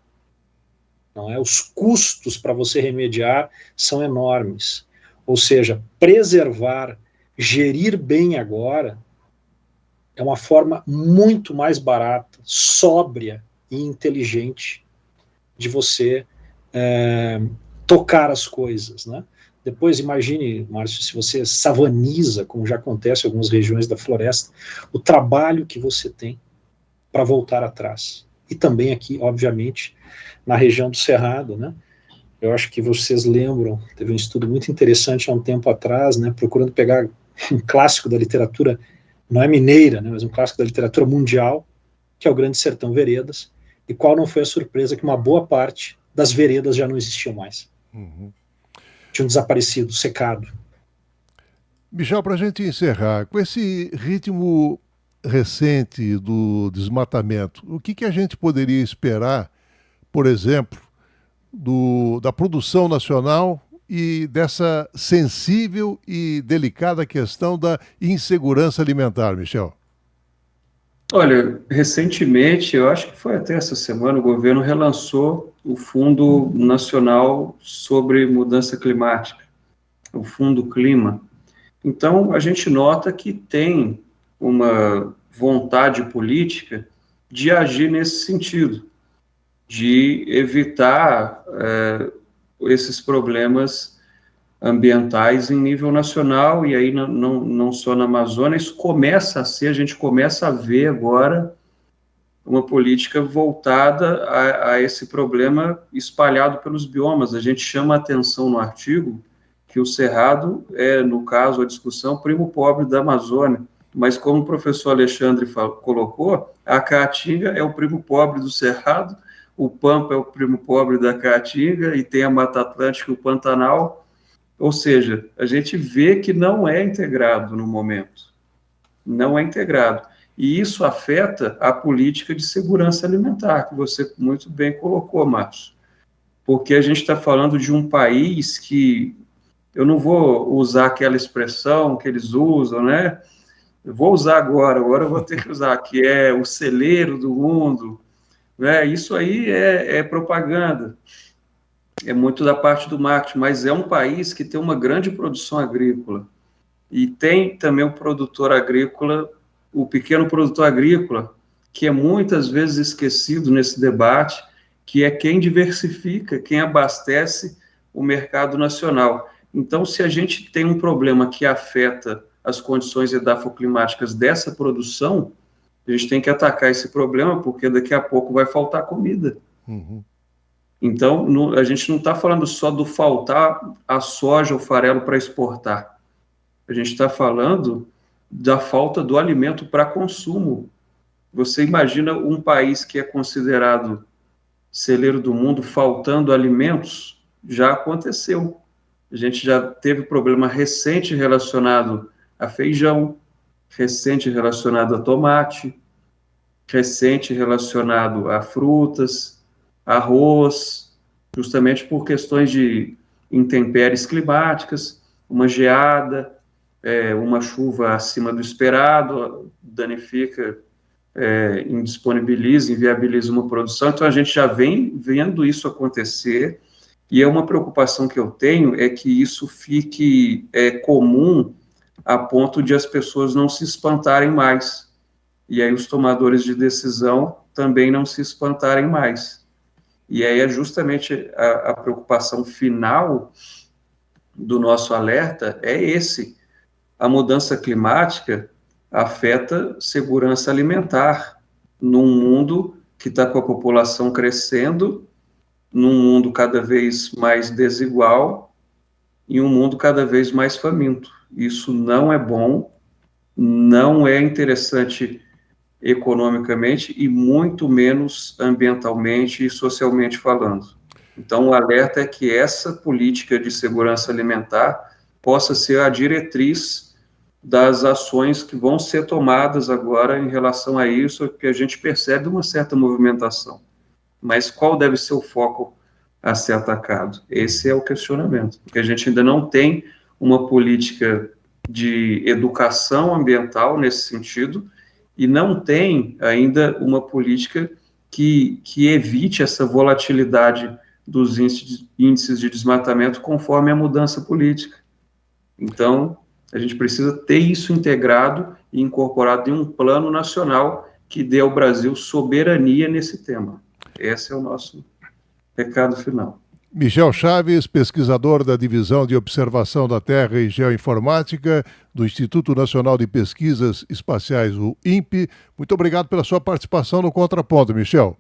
Não é? Os custos para você remediar são enormes. Ou seja, preservar, gerir bem agora, é uma forma muito mais barata, sóbria e inteligente de você tocar as coisas, né? Depois imagine, Márcio, se você savaniza, como já acontece em algumas regiões da floresta, o trabalho que você tem para voltar atrás. E também aqui, obviamente, na região do Cerrado, né? Eu acho que vocês lembram, teve um estudo muito interessante há um tempo atrás, né, procurando pegar um clássico da literatura, não é mineira, né, mas um clássico da literatura mundial, que é o Grande Sertão Veredas, e qual não foi a surpresa que uma boa parte das veredas já não existiam mais. Uhum. Tinham desaparecido, secado. Michel, para a gente encerrar, com esse ritmo recente do desmatamento, o que a gente poderia esperar, por exemplo, da produção nacional e dessa sensível e delicada questão da insegurança alimentar, Michel? Olha, recentemente, eu acho que foi até essa semana, o governo relançou o Fundo Nacional sobre Mudança Climática, o Fundo Clima. Então, a gente nota que tem uma vontade política de agir nesse sentido, de evitar esses problemas ambientais em nível nacional, e aí não só na Amazônia, isso começa a ser, a gente começa a ver agora uma política voltada a esse problema espalhado pelos biomas. A gente chama a atenção no artigo que o Cerrado é, no caso, a discussão, primo pobre da Amazônia, mas como o professor Alexandre colocou, a Caatinga é o primo pobre do Cerrado, o Pampa é o primo pobre da Caatinga, e tem a Mata Atlântica e o Pantanal. Ou seja, a gente vê que não é integrado no momento. Não é integrado. E isso afeta a política de segurança alimentar, que você muito bem colocou, Marcos. Porque a gente está falando de um país que eu não vou usar aquela expressão que eles usam, né? Eu vou usar agora eu vou ter que usar, que é o celeiro do mundo, né? Isso aí é propaganda, é muito da parte do marketing, mas é um país que tem uma grande produção agrícola, e tem também o produtor agrícola, o pequeno produtor agrícola, que é muitas vezes esquecido nesse debate, que é quem diversifica, quem abastece o mercado nacional. Então, se a gente tem um problema que afeta as condições edafoclimáticas dessa produção, a gente tem que atacar esse problema, porque daqui a pouco vai faltar comida. Uhum. Então, a gente não está falando só do faltar a soja, o farelo para exportar. A gente está falando da falta do alimento para consumo. Você imagina um país que é considerado celeiro do mundo faltando alimentos? Já aconteceu. A gente já teve problema recente relacionado a feijão, recente relacionado a tomate, recente relacionado a frutas, arroz, justamente por questões de intempéries climáticas, uma geada, uma chuva acima do esperado, danifica, indisponibiliza, inviabiliza uma produção. Então, a gente já vem vendo isso acontecer, e é uma preocupação que eu tenho, é que isso fique comum a ponto de as pessoas não se espantarem mais, e aí os tomadores de decisão também não se espantarem mais. E aí é justamente a preocupação final do nosso alerta é esse: a mudança climática afeta segurança alimentar num mundo que está com a população crescendo, num mundo cada vez mais desigual, e um mundo cada vez mais faminto. Isso não é bom, não é interessante economicamente e muito menos ambientalmente e socialmente falando. Então, o alerta é que essa política de segurança alimentar possa ser a diretriz das ações que vão ser tomadas agora em relação a isso, que a gente percebe uma certa movimentação. Mas qual deve ser o foco a ser atacado? Esse é o questionamento, porque a gente ainda não tem uma política de educação ambiental nesse sentido, e não tem ainda uma política que evite essa volatilidade dos índices de desmatamento conforme a mudança política. Então, a gente precisa ter isso integrado e incorporado em um plano nacional que dê ao Brasil soberania nesse tema. Esse é o nosso recado final. Michel Chaves, pesquisador da Divisão de Observação da Terra e Geoinformática do Instituto Nacional de Pesquisas Espaciais, o INPE. Muito obrigado pela sua participação no Contraponto, Michel.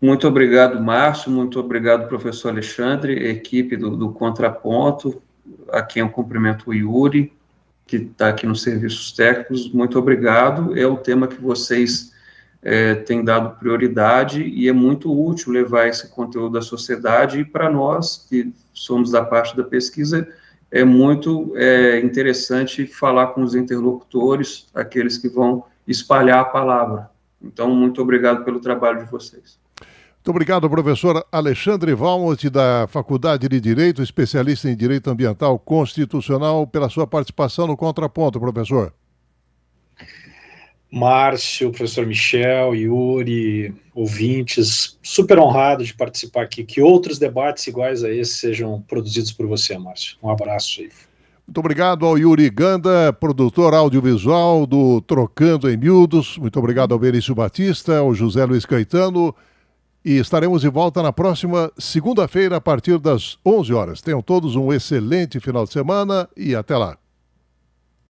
Muito obrigado, Márcio. Muito obrigado, professor Alexandre, equipe do Contraponto, a quem eu cumprimento o Yuri, que está aqui nos serviços técnicos. Muito obrigado. É o tema que vocês têm dado prioridade, e é muito útil levar esse conteúdo à sociedade, e para nós, que somos da parte da pesquisa, é muito interessante falar com os interlocutores, aqueles que vão espalhar a palavra. Então, muito obrigado pelo trabalho de vocês. Muito obrigado, professor Alexandre Valmont, da Faculdade de Direito, especialista em Direito Ambiental Constitucional, pela sua participação no Contraponto, professor. Márcio, professor Michel, Yuri, ouvintes, super honrado de participar aqui. Que outros debates iguais a esse sejam produzidos por você, Márcio. Um abraço aí. Muito obrigado ao Yuri Ganda, produtor audiovisual do Trocando em Miúdos. Muito obrigado ao Benício Batista, ao José Luiz Caetano. E estaremos de volta na próxima segunda-feira, a partir das 11 horas. Tenham todos um excelente final de semana e até lá.